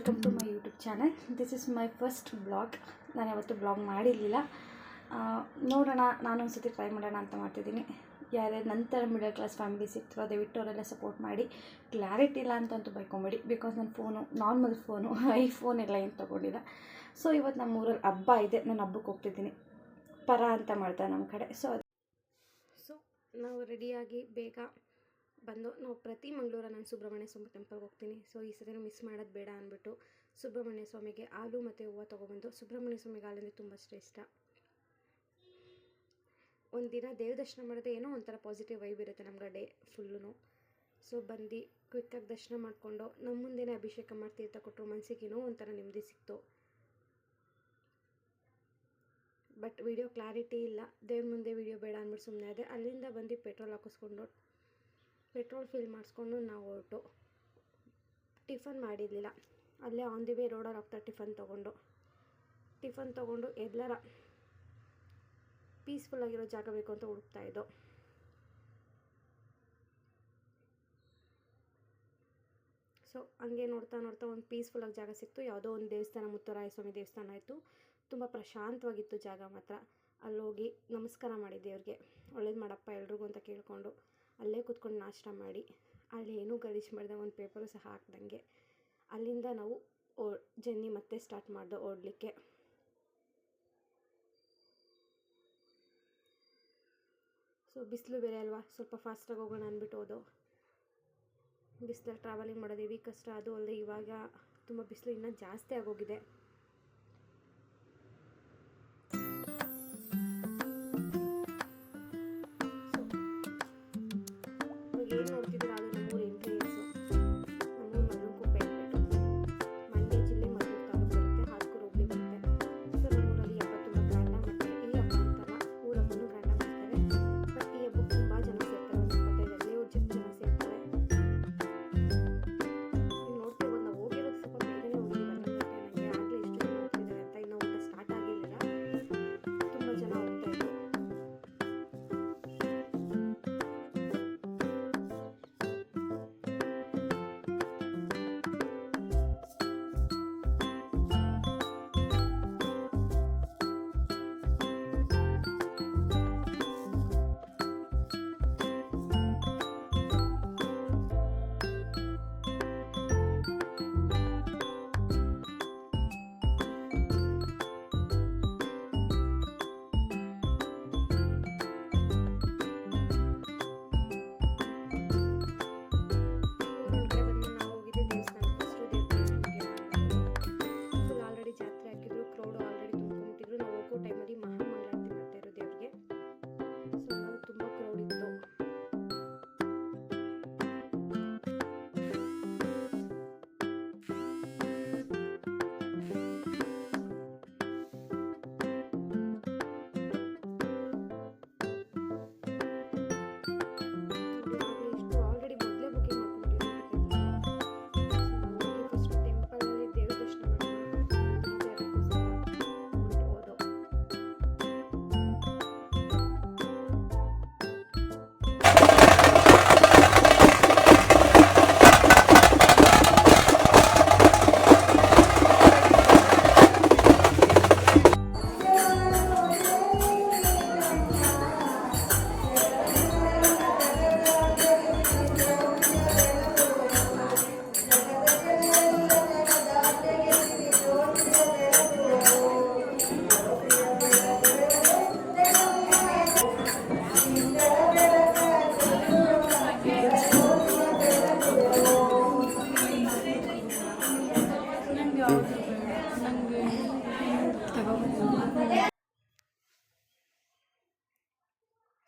Welcome to my YouTube channel. This is my first blog. ನಾನು ಯಾವತ್ತೂ blog ಮಾಡಿರಲಿಲ್ಲ. ನೋಡೋಣ, ನಾನು ಒಂದು ಸತಿ ಟ್ರೈ ಮಾಡೋಣ ಅಂತ ಮಾಡ್ತಿದ್ದೀನಿ. ಯಾರ್ಯಾರು ನಂತರ ಮಿಡಲ್ ಕ್ಲಾಸ್ ಫ್ಯಾಮಿಲೀಸ್ ಇರ್ತಾರೋ ದಯವಿಟ್ಟು ಅವರೆಲ್ಲ ಸಪೋರ್ಟ್ ಮಾಡಿ. ಕ್ಲಾರಿಟಿ ಇಲ್ಲ ಅಂತಂತೂ ಬೈಕೊಂಬೇಡಿ, ಬಿಕಾಸ್ ನನ್ನ ಫೋನು ನಾರ್ಮಲ್ ಫೋನು, ಐಫೋನ್ ಎಲ್ಲ ಏನು ತೊಗೊಂಡಿಲ್ಲ. ಸೊ ಇವತ್ತು ನಮ್ಮ ಊರಲ್ಲಿ ಹಬ್ಬ ಇದೆ, ನಾನು ಹಬ್ಬಕ್ಕೆ ಹೋಗ್ತಿದ್ದೀನಿ. ಪರ ಅಂತ ಮಾಡ್ತಾರೆ ನಮ್ಮ ಕಡೆ. ಸೊ ನಾವು ರೆಡಿಯಾಗಿ ಬೇಗ ಬಂದು ನಾವು ಪ್ರತಿ ಮಂಗಳವಾರ ನಾನು ಸುಬ್ರಹ್ಮಣ್ಯ ಸ್ವಾಮಿ ಟೆಂಪಲ್ಗೆ ಹೋಗ್ತೀನಿ. ಸೊ ಈ ಸತಿ ಮಿಸ್ ಮಾಡೋದು ಬೇಡ ಅಂದ್ಬಿಟ್ಟು ಸುಬ್ರಹ್ಮಣ್ಯ ಸ್ವಾಮಿಗೆ ಹಾಲು ಮತ್ತು ಹೂವು ತೊಗೊಬಂದು, ಸುಬ್ರಹ್ಮಣ್ಯ ಸ್ವಾಮಿಗೆ ಹಾಲೆಂದರೆ ತುಂಬ ಇಷ್ಟ. ಒಂದು ದಿನ ದೇವ್ರ ದರ್ಶನ ಮಾಡೋದೇ ಏನೋ ಒಂಥರ ಪಾಸಿಟಿವ್ ವೈಬ್ ಇರುತ್ತೆ ನಮ್ಗೆ ಡೇ ಫುಲ್ಲು. ಸೊ ಬಂದು ಕ್ವಿಕ್ಕಾಗಿ ದರ್ಶನ ಮಾಡಿಕೊಂಡು ನಮ್ಮ ಮುಂದೆನೇ ಅಭಿಷೇಕ ಮಾಡಿ ತೀರ್ಥ ಕೊಟ್ಟರು, ಮನಸ್ಸಿಗೇನೋ ಒಂಥರ ನೆಮ್ಮದಿ ಸಿಕ್ತು. ಬಟ್ ವಿಡಿಯೋ ಕ್ಲಾರಿಟಿ ಇಲ್ಲ, ದೇವ್ರ ಮುಂದೆ ವಿಡಿಯೋ ಬೇಡ ಅಂದ್ಬಿಟ್ಟು ಸುಮ್ಮನೆ ಅದೇ. ಅಲ್ಲಿಂದ ಬಂದು ಪೆಟ್ರೋಲ್ ಹಾಕಿಸ್ಕೊಂಡು ಪೆಟ್ರೋಲ್ ಫಿಲ್ ಮಾಡಿಸ್ಕೊಂಡು ನಾವು ಹೊರಟು. ಟಿಫನ್ ಮಾಡಿರಲಿಲ್ಲ, ಅಲ್ಲೇ ಆನ್ ದಿ ವೇ ರೋಡಲ್ಲಿ ಹೋಗ್ತಾ ಟಿಫನ್ ತೊಗೊಂಡು ಎಲ್ಲರ ಪೀಸ್ಫುಲ್ಲಾಗಿರೋ ಜಾಗ ಬೇಕು ಅಂತ ಹುಡುಕ್ತಾಯಿದ್ದೋ. ಸೊ ಹಂಗೆ ನೋಡ್ತಾ ಒಂದು ಪೀಸ್ಫುಲ್ಲಾಗಿ ಜಾಗ ಸಿಕ್ತು. ಯಾವುದೋ ಒಂದು ದೇವಸ್ಥಾನ, ಮುತ್ತರಾಯ ಸ್ವಾಮಿ ದೇವಸ್ಥಾನ ಆಯಿತು. ತುಂಬ ಪ್ರಶಾಂತವಾಗಿತ್ತು ಜಾಗ ಮಾತ್ರ. ಅಲ್ಲೋಗಿ ನಮಸ್ಕಾರ ಮಾಡಿ ದೇವ್ರಿಗೆ, ಒಳ್ಳೇದು ಮಾಡಪ್ಪ ಎಲ್ರಿಗೂ ಅಂತ ಕೇಳಿಕೊಂಡು ಅಲ್ಲೇ ಕೂತ್ಕೊಂಡು ನಾಷ್ಟ ಮಾಡಿ, ಅಲ್ಲಿ ಏನೂ ಗಲೀಜು ಮಾಡಿದೆ, ಒಂದು ಪೇಪರು ಸಹ ಹಾಕ್ದಂಗೆ ಅಲ್ಲಿಂದ ನಾವು ಜರ್ನಿ ಮತ್ತೆ ಸ್ಟಾರ್ಟ್ ಮಾಡ್ದೆ ಓಡಲಿಕ್ಕೆ. ಸೊ ಬಿಸಿಲು ಬೇರೆ ಅಲ್ವಾ, ಸ್ವಲ್ಪ ಫಾಸ್ಟಾಗಿ ಹೋಗೋಣ ಅಂದ್ಬಿಟ್ಟು ಹೋದೋ. ಬಿಸಿಲಲ್ಲಿ ಟ್ರಾವೆಲಿಂಗ್ ಮಾಡೋದು ಹೆವಿ ಕಷ್ಟ. ಅದು ಅಲ್ಲದೆ ಇವಾಗ ತುಂಬ ಬಿಸಿಲು ಇನ್ನೂ ಜಾಸ್ತಿ ಆಗೋಗಿದೆ. ಏನು ನೋಡ್ತಿದ್ದೀರಾ, ಅದು ನಮ್ಮೂರು ಎಂಟ್ರೆನ್ಸು. ನಮ್ಮೂರು ಮಲ್ಲುಂಕುಪ್ಪೆ ಅಂದ್ಬಿಟ್ಟು ಮಂಡ್ಯ ಜಿಲ್ಲೆ ಮದ್ದೂರು ತಾಲೂಕು ಬರುತ್ತೆ, ಹಾಸೂರು ಹೋಬಳಿ ಬರುತ್ತೆ. ಸೊ ನಮ್ಮೂರಲ್ಲಿ ಹಬ್ಬ ತುಂಬ ಗ್ರ್ಯಾಂಡ ಮಾಡ್ತಾರೆ. ಈ ಹಬ್ಬ ಅಂತಲ್ಲ, ಊರ ಹಬ್ಬನೂ ಗ್ರ್ಯಾಂಡ ಮಾಡ್ತಾರೆ. ಬಟ್ ಈ ಹಬ್ಬಕ್ಕೆ ತುಂಬ ಜನ ಸೇರ್ತಾರೆ, ಒಂದು 25 ಜನ ಸೇರ್ತಾರೆ. ನೀವು ನೋಡ್ತಿರ್ಬೋದು, ನಾವು ಹೋಗಿರೋದು ಸ್ವಲ್ಪ ಬೇಗನೆ ಹೋಗಿದ್ದೀವಿ. ನನಗೆ ಆಗಲೇ ಎಷ್ಟು ಜನ ಹೋಗ್ತಿದ್ದಾರೆ ಅಂತ, ಇನ್ನೂ ಊಟ ಸ್ಟಾರ್ಟ್ ಆಗಿರಲಿಲ್ಲ, ತುಂಬ ಜನ ಹೋಗ್ತಾಯಿದ್ರು.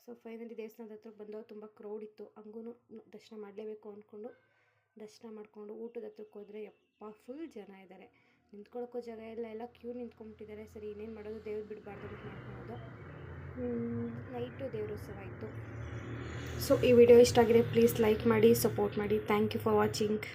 ಸೊ ಫೈನಲಿ ದೇವಸ್ಥಾನದ ಹತ್ರ ಬಂದೋ, ತುಂಬ ಕ್ರೌಡ್ ಇತ್ತು. ಹಂಗೂ ದರ್ಶನ ಮಾಡಲೇಬೇಕು ಅಂದ್ಕೊಂಡು ದರ್ಶನ ಮಾಡಿಕೊಂಡು ಊಟದ ಹತ್ರಕ್ಕೆ ಹೋದರೆ ಯಪ್ಪ ಫುಲ್ ಜನ ಇದ್ದಾರೆ. ನಿಂತ್ಕೊಳ್ಳೋಕ್ಕೋ ಜಾಗ ಎಲ್ಲ ಕ್ಯೂ ನಿಂತ್ಕೊಂಡ್ಬಿಟ್ಟಿದ್ದಾರೆ. ಸರಿ ಇನ್ನೇನು ಮಾಡೋದು, ದೇವ್ರು ಬಿಡಬಾರ್ದು ಅಂತ ಮಾಡ್ಕೊಳ್ಳೋದು. ನೈಟು ದೇವ್ರೋತ್ಸವ ಇತ್ತು. ಸೊ ಈ ವಿಡಿಯೋ ಇಷ್ಟ ಆಗಿದೆ, ಪ್ಲೀಸ್ ಲೈಕ್ ಮಾಡಿ, ಸಪೋರ್ಟ್ ಮಾಡಿ. Thank you for watching.